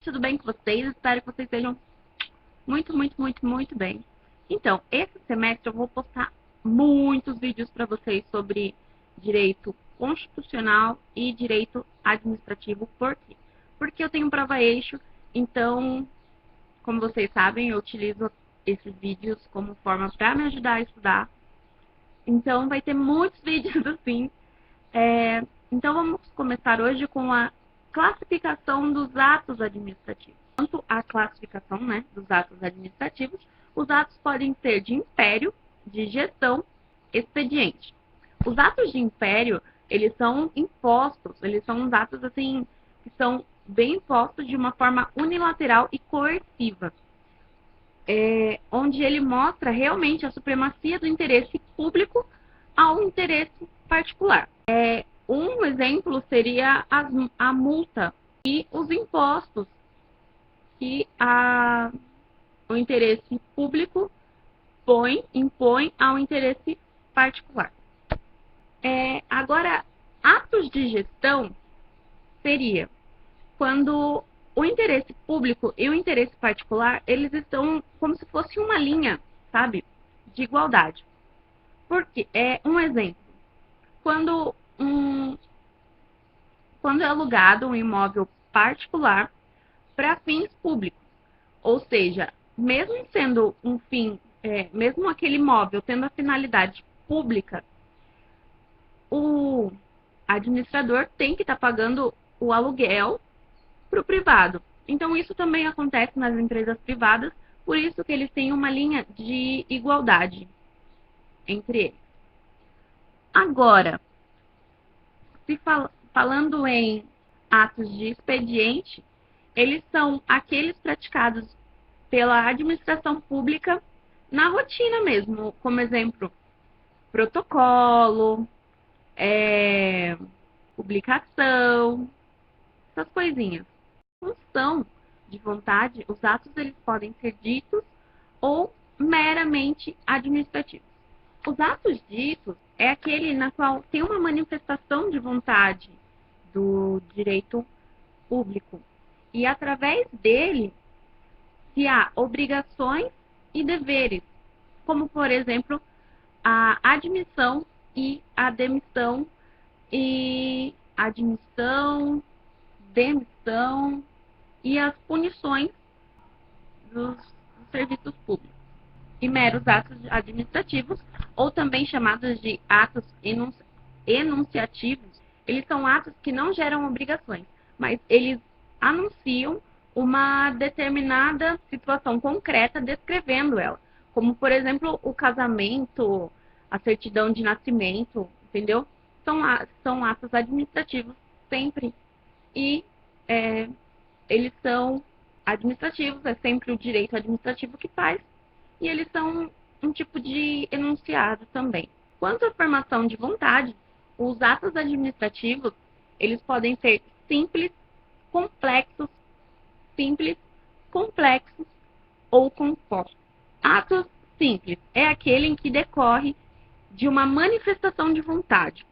tudo bem com vocês? Espero que vocês estejam muito bem. Então, esse semestre eu vou postar muitos vídeos para vocês sobre direito constitucional e direito administrativo. Por quê? Porque eu tenho prova-eixo, então, como vocês sabem, eu utilizo esses vídeos como forma para me ajudar a estudar. Então, vai ter muitos vídeos assim. Então, vamos começar hoje com a classificação dos atos administrativos. Quanto à classificação, dos atos administrativos, os atos podem ser de império, de gestão, expediente. Os atos de império, eles são impostos, eles são uns atos assim que são bem impostos de uma forma unilateral e coerciva, onde ele mostra realmente a supremacia do interesse público ao interesse particular. Um exemplo seria a multa e os impostos que o interesse público impõe ao interesse particular. Agora, atos de gestão seria quando o interesse público e o interesse particular, eles estão como se fosse uma linha, sabe, de igualdade. Porque, um exemplo, quando é alugado um imóvel particular para fins públicos, ou seja, mesmo sendo um fim, mesmo aquele imóvel tendo a finalidade pública, o administrador tem que estar pagando o aluguel para o privado. Então, isso também acontece nas empresas privadas, por isso que eles têm uma linha de igualdade entre eles. Agora, falando em atos de expediente, eles são aqueles praticados pela administração pública na rotina mesmo, como exemplo, protocolo, publicação, essas coisinhas. Função de vontade, os atos eles podem ser ditos ou meramente administrativos. Os atos ditos é aquele na qual tem uma manifestação de vontade do direito público e através dele se há obrigações e deveres, como por exemplo a admissão e a demissão e admissão, demissão e as punições dos serviços públicos. E meros atos administrativos, ou também chamados de atos enunciativos, eles são atos que não geram obrigações, mas eles anunciam uma determinada situação concreta descrevendo ela. Como, por exemplo, o casamento, a certidão de nascimento, entendeu? São atos administrativos sempre. E eles são administrativos, é sempre o direito administrativo que faz. E eles são um tipo de enunciado também. Quanto à formação de vontade, os atos administrativos, eles podem ser simples, complexos ou compostos. Atos simples é aquele em que decorre de uma manifestação de vontade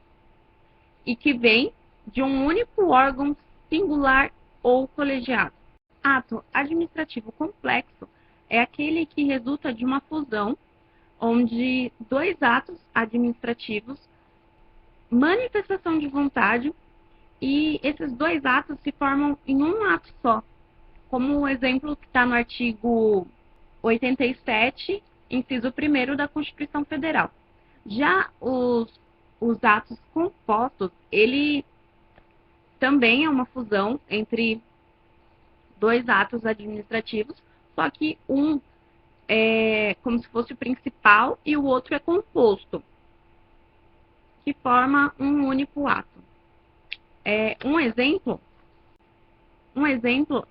e que vem de um único órgão singular ou colegiado. Ato administrativo complexo é aquele que resulta de uma fusão onde dois atos administrativos, manifestação de vontade, e esses dois atos se formam em um ato só, como o exemplo que está no artigo 87, inciso 1º da Constituição Federal. Já os atos compostos, ele também é uma fusão entre dois atos administrativos, só que um é como se fosse o principal e o outro é composto, que forma um único ato. Um exemplo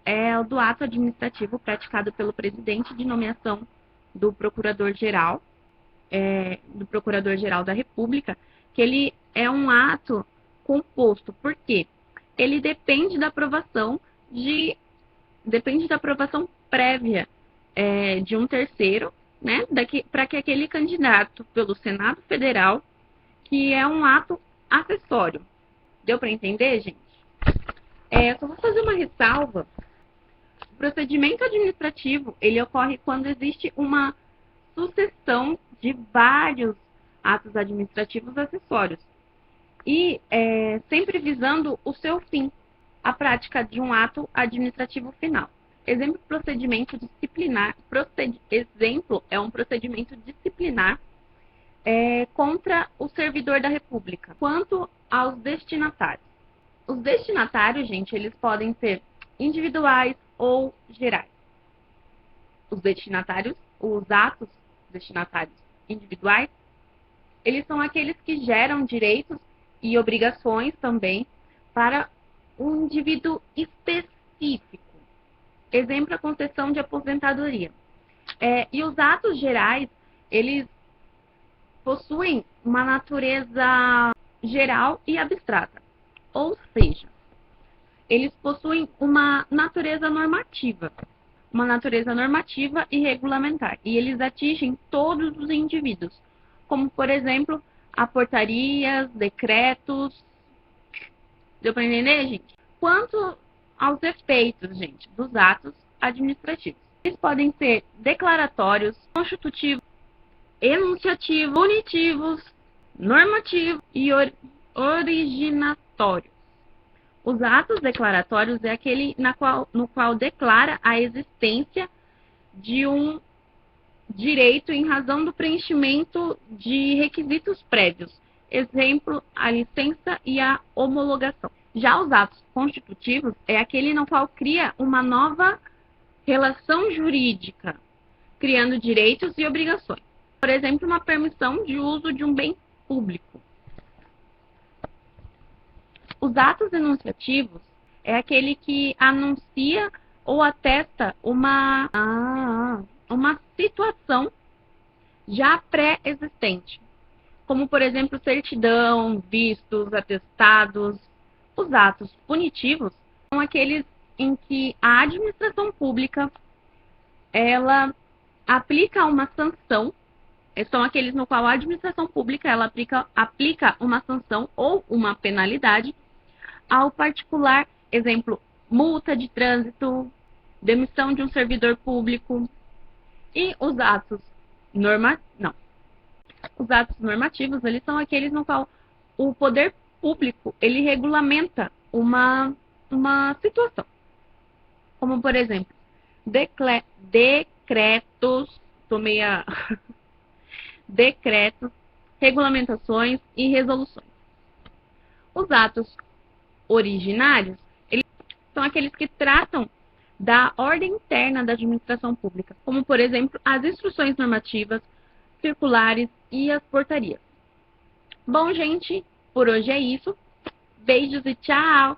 é o do ato administrativo praticado pelo presidente de nomeação do Procurador-Geral, da República, que ele é um ato composto. Por quê? Ele depende da aprovação prévia de um terceiro, para que aquele candidato pelo Senado Federal, que é um ato acessório. Deu para entender, gente? Só vou fazer uma ressalva O procedimento administrativo, ele ocorre quando existe uma sucessão de vários atos administrativos acessórios e sempre visando o seu fim, a prática de um ato administrativo final. Exemplo, procedimento disciplinar. Exemplo é um procedimento disciplinar contra o servidor da República. Quanto aos destinatários. Os destinatários, gente, eles podem ser individuais ou gerais. Os destinatários, os atos destinatários individuais, eles são aqueles que geram direitos e obrigações também para um indivíduo específico. Exemplo, a concessão de aposentadoria. E os atos gerais, eles possuem uma natureza geral e abstrata. Ou seja, eles possuem uma natureza normativa e regulamentar. E eles atingem todos os indivíduos, como, por exemplo, a portarias, decretos. Deu para entender, gente? Quanto aos efeitos, gente, dos atos administrativos. Eles podem ser declaratórios, constitutivos, enunciativos, punitivos, normativos e originatórios. Os atos declaratórios é aquele no qual declara a existência de um direito em razão do preenchimento de requisitos prévios. Exemplo, a licença e a homologação. Já os atos constitutivos é aquele no qual cria uma nova relação jurídica, criando direitos e obrigações. Por exemplo, uma permissão de uso de um bem público. Os atos enunciativos é aquele que anuncia ou atesta uma situação já pré-existente, como, por exemplo, certidão, vistos, atestados. Os atos punitivos são aqueles em que a administração pública ela aplica uma sanção. São aqueles no qual a administração pública ela aplica uma sanção ou uma penalidade ao particular, exemplo, multa de trânsito, demissão de um servidor público. E os atos normativos, eles são aqueles no qual o poder público, ele regulamenta uma situação. Como, por exemplo, decretos, decretos, regulamentações e resoluções. Os atos originários, eles são aqueles que tratam da ordem interna da administração pública, como, por exemplo, as instruções normativas, circulares e as portarias. Bom, gente, por hoje é isso. Beijos e tchau!